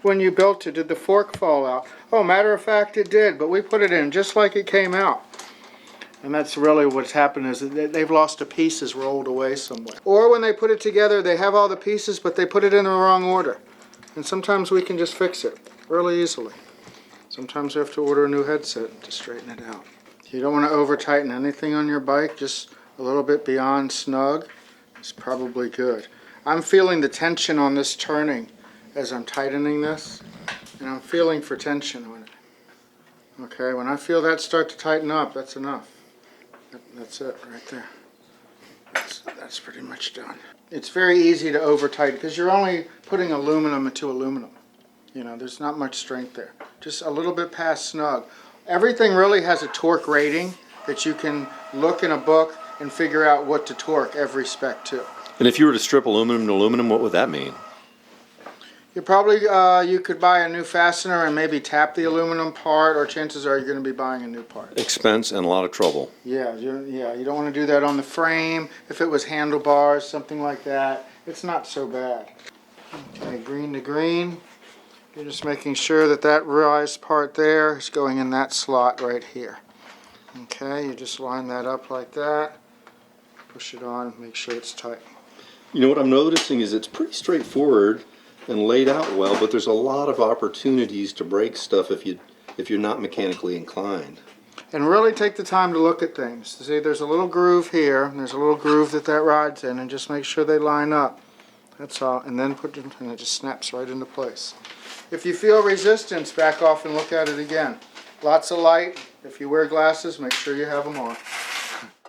When you built it, did the fork fall out? Oh, matter of fact, it did, but we put it in just like it came out. And that's really what's happened, is that they've lost the pieces rolled away somewhere. Or when they put it together, they have all the pieces, but they put it in the wrong order. And sometimes we can just fix it really easily. Sometimes we have to order a new headset to straighten it out. You don't want to over tighten anything on your bike, just a little bit beyond snug is probably good. I'm feeling the tension on this turning as I'm tightening this, and I'm feeling for tension on it. Okay, when I feel that start to tighten up, that's enough. That's it right there. That's pretty much done. It's very easy to over tighten because you're only putting aluminum into aluminum. You know, there's not much strength there. Just a little bit past snug. Everything really has a torque rating that you can look in a book and figure out what to torque every spec to. And if you were to strip aluminum to aluminum, what would that mean? You probably, you could buy a new fastener and maybe tap the aluminum part, or chances are you're going to be buying a new part. Expense and a lot of trouble. Yeah, you don't want to do that on the frame. If it was handlebars, something like that, it's not so bad. Okay, green to green. You're just making sure that that rise part there is going in that slot right here. Okay, you just line that up like that. Push it on, make sure it's tight. You know what I'm noticing is it's pretty straightforward and laid out well, but there's a lot of opportunities to break stuff if you're not mechanically inclined. And really take the time to look at things. See, there's a little groove here, and there's a little groove that rides in, and just make sure they line up. That's all, and then put it, and it just snaps right into place. If you feel resistance, back off and look at it again. Lots of light. If you wear glasses, make sure you have them on.